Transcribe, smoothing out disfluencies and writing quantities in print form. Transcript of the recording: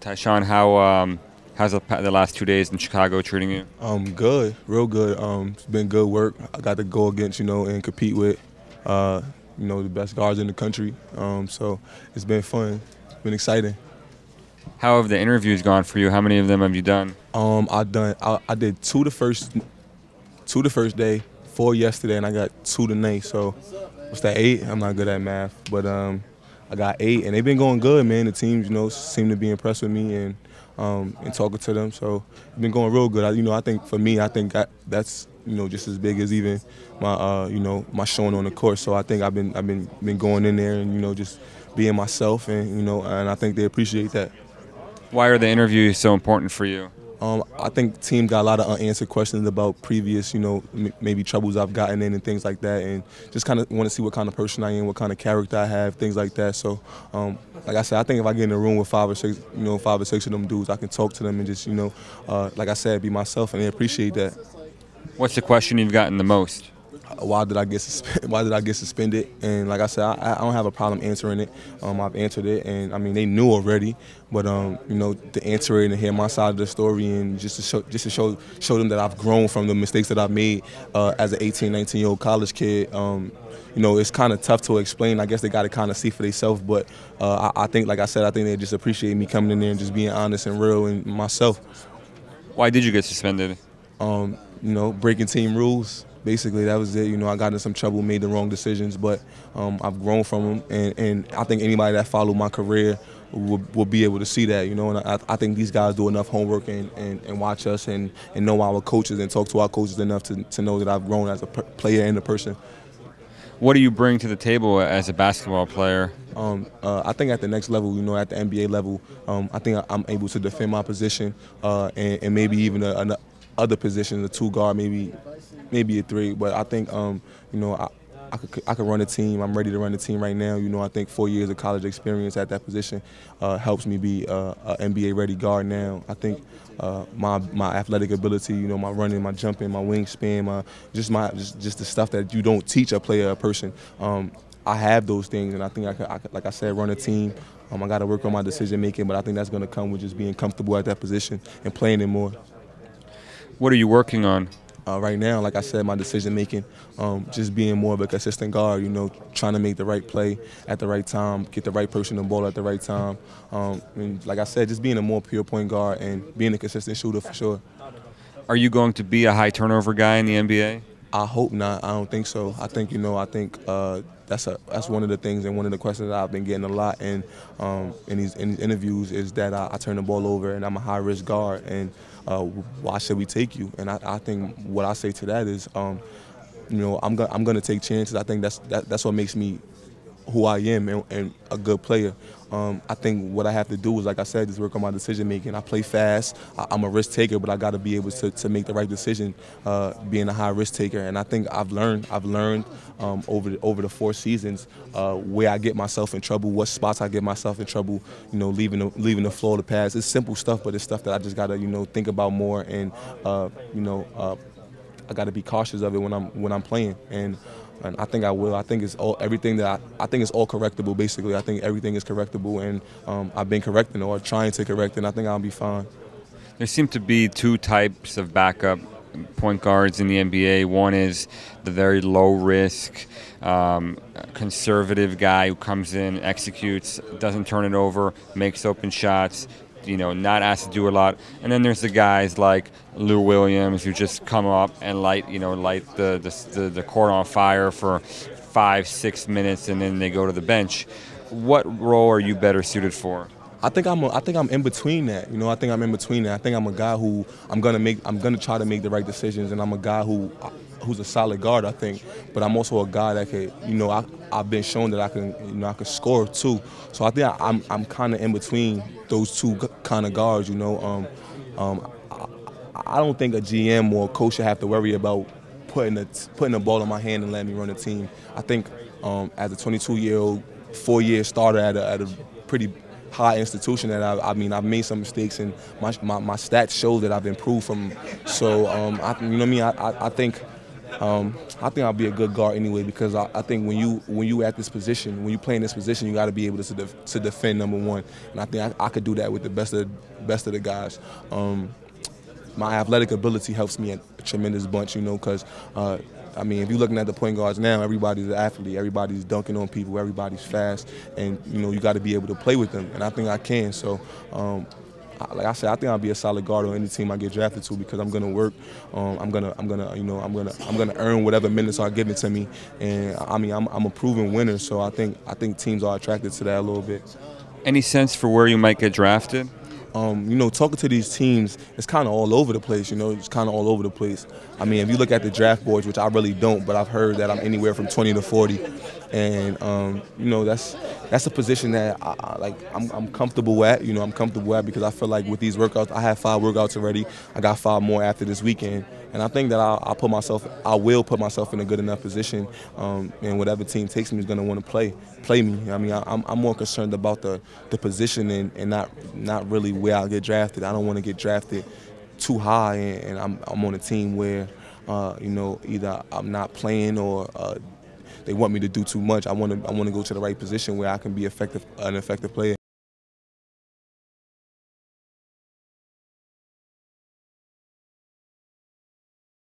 Tyshawn, how's the last 2 days in Chicago treating you? Good, real good. It's been good work. I got to go against, and compete with, the best guards in the country. So it's been fun. It's been exciting. How have the interviews gone for you? How many of them have you done? I did two the first day, 4 yesterday, and I got 2 tonight. So what's that, 8? I'm not good at math, but I got 8, and they've been going good, man. The teams, seem to be impressed with me and talking to them. So it's been going real good. I think for me, that's just as big as even my my showing on the court. So I think I've been going in there and just being myself, and and I think they appreciate that. Why are the interviews so important for you? I think team got a lot of unanswered questions about previous, maybe troubles I've gotten in and things like that, and just kind of want to see what kind of person I am, what kind of character I have, things like that. So, like I said, I think if I get in a room with 5 or 6, 5 or 6 of them dudes, I can talk to them and just, like I said, be myself, and they appreciate that. What's the question you've gotten the most? Why did I get suspended? And like I said, I don't have a problem answering it. I've answered it, and I mean they knew already. But to answer it and hear my side of the story, and just to show them that I've grown from the mistakes that I've made as an 18, 19-year-old college kid. It's kind of tough to explain. I guess they got to kind of see for themselves. But I think, like I said, I think they just appreciate me coming in there and just being honest and real and myself. Why did you get suspended? Breaking team rules. Basically, that was it. I got into some trouble, made the wrong decisions, but I've grown from them, and I think anybody that followed my career will be able to see that. And I think these guys do enough homework and watch us and know our coaches and talk to our coaches enough to know that I've grown as a player and a person. What do you bring to the table as a basketball player? I think at the next level, at the NBA level, I think I'm able to defend my position and maybe even other position, a 2 guard, maybe a 3. But I think I could run a team. I'm ready to run a team right now. I think 4 years of college experience at that position helps me be a NBA ready guard now. I think my athletic ability, my running, my jumping, my wingspan, just the stuff that you don't teach a player, a person. I have those things, and I think I could, like I said, run a team. I got to work on my decision making, but I think that's going to come with just being comfortable at that position and playing it more. What are you working on? Right now, like I said, my decision making, just being more of a consistent guard, trying to make the right play at the right time, get the right person the ball at the right time. And like I said, just being a more pure point guard and being a consistent shooter for sure. Are you going to be a high turnover guy in the NBA? I hope not. I don't think so. I think that's one of the things and one of the questions that I've been getting a lot in these interviews is that I turn the ball over and I'm a high risk guard, and why should we take you? And I think what I say to that is, I'm gonna take chances. I think that's what makes me who I am and a good player. I think what I have to do is, like I said, just work on my decision making. I play fast. I'm a risk taker, but I got to be able to make the right decision, being a high risk taker. And I think I've learned over the 4 seasons where I get myself in trouble, what spots I get myself in trouble. Leaving the floor to pass. It's simple stuff, but it's stuff that I just got to think about more, and I got to be cautious of it when I'm playing. And I think I will. I think it's all I think it's all correctable. Basically, I think everything is correctable, and I've been correcting or trying to correct it. And I think I'll be fine. There seem to be 2 types of backup point guards in the NBA. One is the very low risk, conservative guy who comes in, executes, doesn't turn it over, makes open shots. Not asked to do a lot. And then there's the guys like Lou Williams who just come up and light the court on fire for 5-6 minutes, and then they go to the bench. What role are you better suited for? I think I'm in between that. I think I'm in between that. I think I'm a guy who I'm gonna try to make the right decisions, and I'm a guy who's a solid guard, I think. But I'm also a guy that can, I've been shown that I can score too. So I think I'm kind of in between those 2 kind of guards. I don't think a GM or a coach should have to worry about putting the ball in my hand and letting me run a team. I think as a 22-year-old, 4-year starter at a pretty high institution, that I've made some mistakes, and my stats show that I've improved from. So I think I think I'll be a good guard anyway because I think when you at this position, when you play in this position, you got to be able to defend, number one, and I think I could do that with the best of the guys. My athletic ability helps me a tremendous bunch, you know, because I mean, if you're looking at the point guards now, everybody's an athlete, everybody's dunking on people, everybody's fast, and you know you got to be able to play with them, and I think I can. So. Like I said, I think I'll be a solid guard on any team I get drafted to because I'm gonna work. I'm gonna earn whatever minutes are given to me, and I mean I'm a proven winner. So I think teams are attracted to that a little bit. Any sense for where you might get drafted? You know, talking to these teams, it's kind of all over the place, you know, it's kind of all over the place. I mean, if you look at the draft boards, which I really don't, but I've heard that I'm anywhere from 20 to 40. And, you know, that's a position that I'm comfortable at, you know, I'm comfortable at because I feel like with these workouts, I have 5 workouts already. I got 5 more after this weekend. And I think that I will put myself in a good enough position, and whatever team takes me is going to want to play me. I mean, I'm more concerned about the position and not really where I'll get drafted. I don't want to get drafted too high, and I'm on a team where, you know, either I'm not playing or they want me to do too much. I want to go to the right position where I can be an effective player.